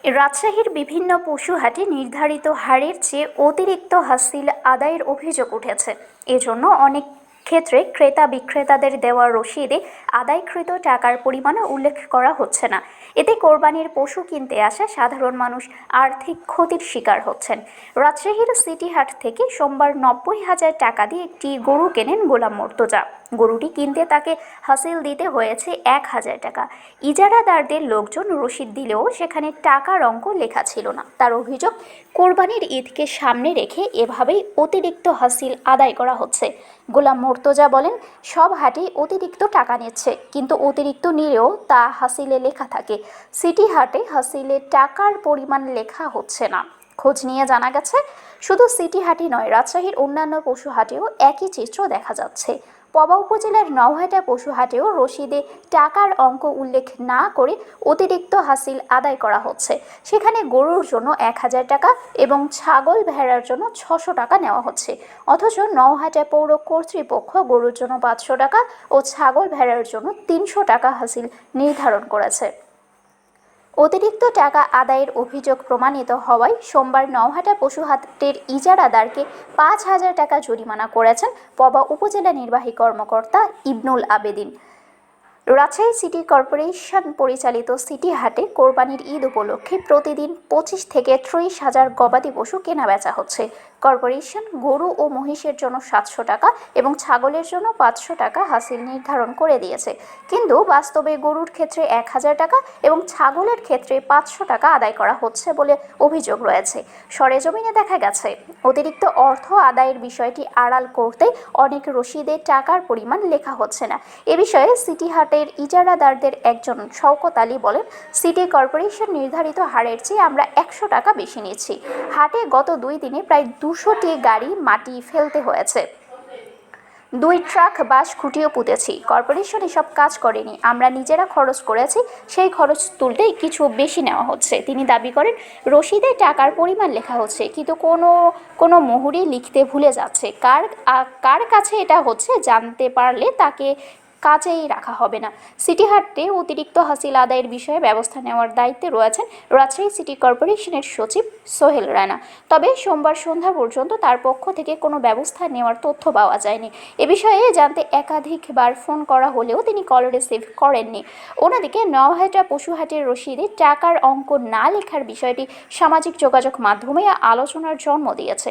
রাজশাহীর বিভিন্ন পশু হাটে নির্ধারিত হারের চেয়ে অতিরিক্ত হাসিল আদায়ের অভিযোগ উঠেছে। এজন্য অনেক ক্ষেত্রে ক্রেতা বিক্রেতাদের দেওয়া রসিদে আদায়কৃত টাকার পরিমাণও উল্লেখ করা হচ্ছে না। এতে কোরবানির পশু কিনতে আসা সাধারণ মানুষ আর্থিক ক্ষতির শিকার হচ্ছেন। রাজশাহীর সিটি হাট থেকে সোমবার 90,000 টাকা দিয়ে একটি গরু কেনেন গোলাম মর্তজা। গরুটি কিনতে তাকে হাসিল দিতে হয়েছে 1,000 টাকা। ইজারাদারদের লোকজন রসিদ দিলেও সেখানে টাকার অঙ্ক লেখা ছিল না। তার অভিযোগ, কোরবানির ঈদকে সামনে রেখে এভাবেই অতিরিক্ত হাসিল আদায় করা হচ্ছে। গোলাম মর্তজা বলেন, সব হাটেই অতিরিক্ত টাকা নিচ্ছে, কিন্তু অতিরিক্ত নিলেও তা হাসিলে লেখা থাকে। সিটি হাটে হাসিলে টাকার পরিমাণ লেখা হচ্ছে না। খোঁজ নিয়ে জানা গেছে, শুধু সিটি হাটই নয়, রাজশাহীর অন্যান্য পশু হাটেও একই চিত্র দেখা যাচ্ছে। পবা উপজেলার নওহাটা পশু হাটেও রসিদে টাকার অঙ্ক উল্লেখ না করে অতিরিক্ত হাসিল আদায় করা হচ্ছে। সেখানে গরুর জন্য 1,000 টাকা এবং ছাগল ভেড়ার জন্য 600 টাকা নেওয়া হচ্ছে। অথচ নওহাটা পৌর কর্তৃপক্ষ গরুর জন্য 500 টাকা ও ছাগল ভেড়ার জন্য 300 টাকা হাসিল নির্ধারণ করেছে। অতিরিক্ত টাকা আদায়ের অভিযোগ প্রমাণিত হওয়ায় সোমবার নওহাটা পশু হাটের ইজারাদারকে 5,000 টাকা জরিমানা করেছেন পবা উপজেলা নির্বাহী কর্মকর্তা ইবনুল আবেদিন। রাজশাহী সিটি কর্পোরেশন পরিচালিত সিটি হাটে কোরবানির ঈদ উপলক্ষে প্রতিদিন 25 থেকে 30,000 গবাদি পশু কেনাবেচা হচ্ছে। কর্পোরেশন গরু ও মহিষের জন্য 700 টাকা এবং ছাগলের জন্য 500 টাকা হাসিল নির্ধারণ করে দিয়েছে, কিন্তু বাস্তবে গরুর ক্ষেত্রে 1,000 টাকা এবং ছাগলের ক্ষেত্রে 500 টাকা আদায় করা হচ্ছে বলে অভিযোগ রয়েছে। সরেজমিনে দেখা গেছে, অতিরিক্ত অর্থ আদায়ের বিষয়টি আড়াল করতে অনেক রসিদে টাকার পরিমাণ লেখা হচ্ছে না। এ বিষয়ে সিটি হাটের ইজারাদারদের একজন শওকত আলী বলেন, সিটি কর্পোরেশন নির্ধারিত হারের চেয়ে আমরা 100 টাকা বেশি নিচ্ছি। হাটে গত 2 দিনে প্রায় 200টি গাড়ি মাটি ফেলতে হয়েছে। 2 ট্রাক বাঁশ খুঁটিও পুঁতেছি। কর্পোরেশন এসব কাজ করেনি, আমরা নিজেরা খরচ করেছি, সেই খরচ তুলতেই কিছু বেশি নেওয়া হচ্ছে। তিনি দাবি করেন, রসিদে টাকার পরিমাণ লেখা হচ্ছে, কিন্তু কোনো মুহুরি লিখতে ভুলে যাচ্ছে। কার কাছে এটা হচ্ছে জানতে পারলে তাকে কাজেই রাখা হবে না। সিটি হাটে অতিরিক্ত হাসিল আদায়ের বিষয়ে ব্যবস্থা নেওয়ার দায়িত্বে রয়েছেন রাজশাহী সিটি কর্পোরেশনের সচিব সোহেল রানা। তবে সোমবার সন্ধ্যা পর্যন্ত তার পক্ষ থেকে কোনো ব্যবস্থা নেওয়ার তথ্য পাওয়া যায়নি। এ বিষয়ে জানতে একাধিকবার ফোন করা হলেও তিনি কল রিসিভ করেননি। অন্যদিকে নওহাটা পশু হাটের রসিদে টাকার অঙ্ক না লেখার বিষয়টি সামাজিক যোগাযোগ মাধ্যমে আলোচনার জন্ম দিয়েছে।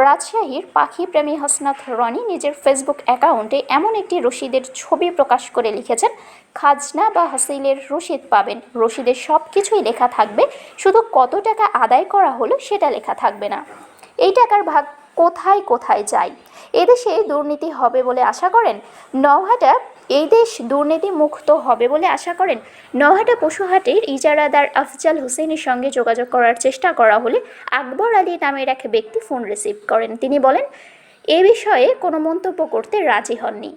রাজশাহীর পাখিপ্রেমী হাসনাত রনি নিজের ফেসবুক অ্যাকাউন্টে এমন একটি রসিদের ছবি প্রকাশ করে লিখেছেন, খাজনা বা হাসিলের রসিদ পাবেন, রসিদের সব কিছুই লেখা থাকবে, শুধু কত টাকা আদায় করা হলো সেটা লেখা থাকবে না। এই টাকার ভাগ কোথায় কোথায় যায়? এদেশে দুর্নীতি হবে বলে আশা করেন? এই দেশ দুর্নীতি মুক্ত হবে বলে আশা করেন? নওহাটা পশুহাটের ইজারাদার আফজাল হোসেনের সঙ্গে যোগাযোগ করার চেষ্টা করা হলে আকবর আলী নামের এক ব্যক্তি ফোন রিসিভ করেন। তিনি বলেন, এ বিষয়ে কোনো মন্তব্য করতে রাজি হননি।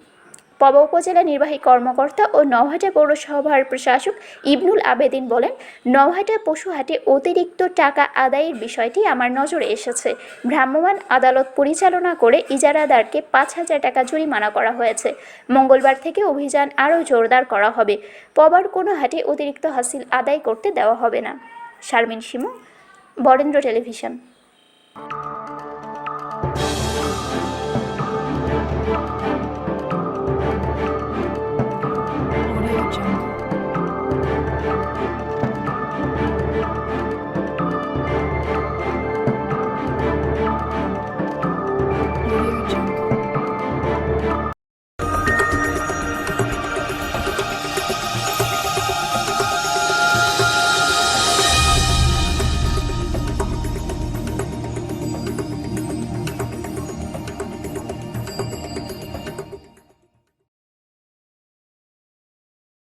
পবা উপজেলা নির্বাহী কর্মকর্তা ও নওহাটা পৌরসভার প্রশাসক ইবনুল আবেদিন বলেন, নওহাটা পশু হাটে অতিরিক্ত টাকা আদায়ের বিষয়টি আমার নজরে এসেছে। ভ্রাম্যমাণ আদালত পরিচালনা করে ইজারাদারকে 5,000 টাকা জরিমানা করা হয়েছে। মঙ্গলবার থেকে অভিযান আরও জোরদার করা হবে। পবার কোনো হাটে অতিরিক্ত হাসিল আদায় করতে দেওয়া হবে না। শারমিন শিমু, বরেন্দ্র টেলিভিশন।